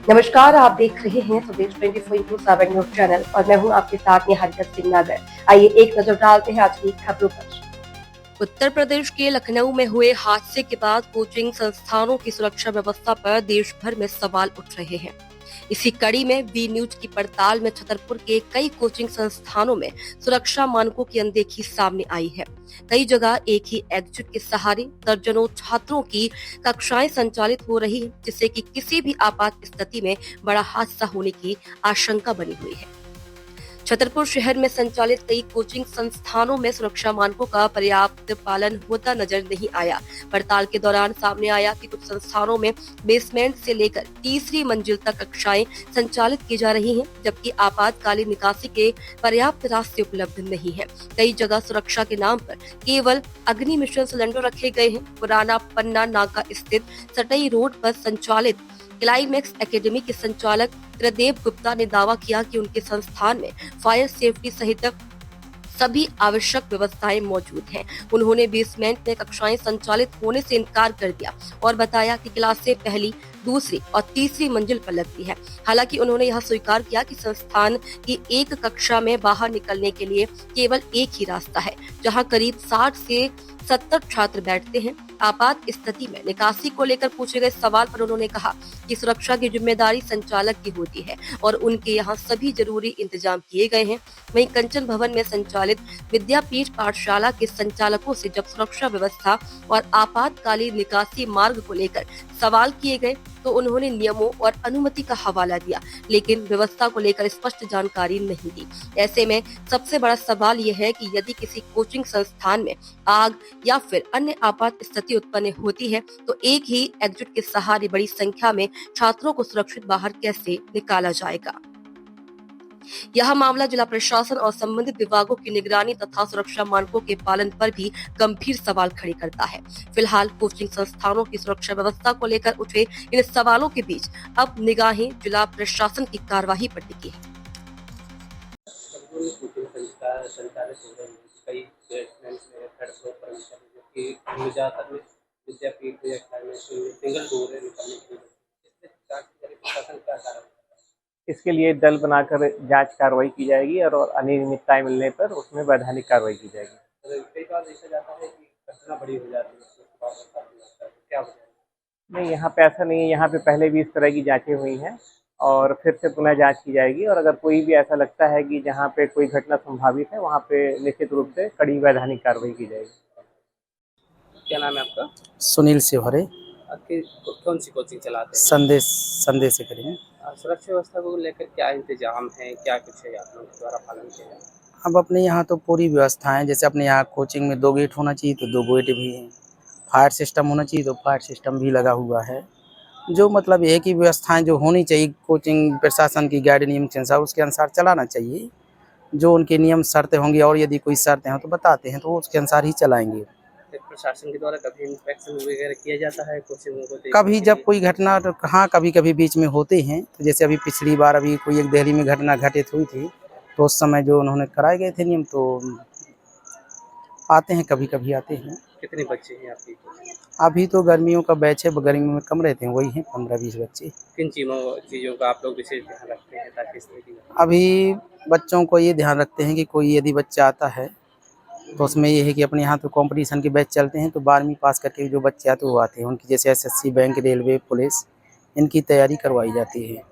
नमस्कार, आप देख रहे हैं स्वदेश 24/7 न्यूज चैनल और मैं हूं आपके साथ निहारिका सिंह नागर। आइए एक नजर डालते हैं आज की खबरों पर। उत्तर प्रदेश के लखनऊ में हुए हादसे के बाद कोचिंग संस्थानों की सुरक्षा व्यवस्था पर देश भर में सवाल उठ रहे हैं। इसी कड़ी में बी न्यूज की पड़ताल में छतरपुर के कई कोचिंग संस्थानों में सुरक्षा मानकों की अनदेखी सामने आई है। कई जगह एक ही एग्जिट के सहारे दर्जनों छात्रों की कक्षाएं संचालित हो रही है, जिससे कि किसी भी आपात स्थिति में बड़ा हादसा होने की आशंका बनी हुई है। छतरपुर शहर में संचालित कई कोचिंग संस्थानों में सुरक्षा मानकों का पर्याप्त पालन होता नजर नहीं आया। पड़ताल के दौरान सामने आया कि कुछ संस्थानों में बेसमेंट से लेकर तीसरी मंजिल तक कक्षाएं संचालित की जा रही हैं, जबकि आपातकालीन निकासी के पर्याप्त रास्ते उपलब्ध नहीं है। कई जगह सुरक्षा के नाम पर केवल अग्नि मिशन सिलेंडर रखे गए हैं। पुराना पन्ना नाका स्थित सटई रोड पर संचालित क्लाइमेक्स एकेडमी के संचालक त्रिदेव गुप्ता ने दावा किया कि उनके संस्थान में फायर सेफ्टी सहित सभी आवश्यक व्यवस्थाएं मौजूद हैं। उन्होंने बेसमेंट में कक्षाएं संचालित होने से इनकार कर दिया और बताया कि क्लासें पहली, दूसरी और तीसरी मंजिल पर लगती है। हालांकि उन्होंने यह स्वीकार किया कि संस्थान की एक कक्षा में बाहर निकलने के लिए केवल एक ही रास्ता है, जहां करीब 60 से 70 छात्र बैठते हैं। आपात स्थिति में निकासी को लेकर पूछे गए सवाल पर उन्होंने कहा कि सुरक्षा की जिम्मेदारी संचालक की होती है और उनके यहाँ सभी जरूरी इंतजाम किए गए हैं। वहीं कंचन भवन में संचालित विद्यापीठ पाठशाला के संचालकों से जब सुरक्षा व्यवस्था और आपातकालीन निकासी मार्ग को लेकर सवाल किए गए तो उन्होंने नियमों और अनुमति का हवाला दिया, लेकिन व्यवस्था को लेकर स्पष्ट जानकारी नहीं दी। ऐसे में सबसे बड़ा सवाल यह है कि यदि किसी कोचिंग संस्थान में आग या फिर अन्य आपात स्थिति उत्पन्न होती है तो एक ही एग्जिट के सहारे बड़ी संख्या में छात्रों को सुरक्षित बाहर कैसे निकाला जाएगा। यह मामला जिला प्रशासन और संबंधित विभागों की निगरानी तथा सुरक्षा मानकों के पालन पर भी गंभीर सवाल खड़े करता है। फिलहाल कोचिंग संस्थानों की सुरक्षा व्यवस्था को लेकर उठे इन सवालों के बीच अब निगाहें जिला प्रशासन की कार्यवाही पर टिकी है। विद्यापीठ या सिंगल डोर है निकालने के लिए, प्रशासन क्या कारण? इसके लिए दल बनाकर जांच कार्रवाई की जाएगी और अनियमितताएं मिलने पर उसमें वैधानिक कार्रवाई की जाएगी। कई बार देखा जाता है कि घटना बड़ी हो जाती है, क्या वजह है? नहीं, यहाँ पे ऐसा नहीं है। यहाँ पे पहले भी इस तरह की जांचें हुई हैं और फिर से पुनः जांच की जाएगी और अगर कोई भी ऐसा लगता है कि जहाँ पे कोई घटना संभावित है वहाँ पे निश्चित रूप से कड़ी वैधानिक कार्रवाई की जाएगी। क्या नाम है आपका? सुनील शिवहरे। आपकी कौन सी कोचिंग चलाते हैं? संदेश संदेश एकेडमी। सुरक्षा व्यवस्था को लेकर क्या इंतजाम है, क्या कुछ है आप लोगों के द्वारा पालन किया जाए? अब अपने यहाँ तो पूरी व्यवस्था है। जैसे अपने यहाँ कोचिंग में 2 गेट होना चाहिए तो 2 गेट भी हैं। फायर सिस्टम होना चाहिए तो फायर सिस्टम भी लगा हुआ है। जो मतलब एक ही व्यवस्थाएं जो होनी चाहिए कोचिंग प्रशासन की गाइड नियम के अनुसार उसके अनुसार चलाना चाहिए। जो उनके नियम शर्तें होंगी और यदि कोई शर्तें हैं तो बताते हैं तो उसके अनुसार ही चलाएंगे। प्रशासन के द्वारा कभी इंस्पेक्शन वगैरह किया जाता है कोचिंगों को? कभी जब कोई घटना तो कहाँ कभी-कभी बीच में होते हैं। तो जैसे अभी पिछली बार अभी कोई एक दिल्ली में घटना घटित हुई थी तो उस समय जो उन्होंने कराए गए थे नियम तो आते हैं, कभी-कभी आते हैं। कितने बच्चे हैं आपकी? अभी तो गर्मियों का बैच है, गर्मियों में कम रहते हैं, वही हैं 15-20 बच्चे। किन चीज़ों का आप लोग विशेष ध्यान रखते हैं ताकि इस तरह की? अभी बच्चों को ये ध्यान रखते हैं कि कोई यदि बच्चा आता है तो उसमें ये है कि अपने यहाँ तो कॉम्पिटिशन के बैच चलते हैं तो 12वीं पास करके जो बच्चे आते हैं वो आते हैं। उनकी जैसे एसएससी, बैंक, रेलवे, पुलिस इनकी तैयारी करवाई जाती है।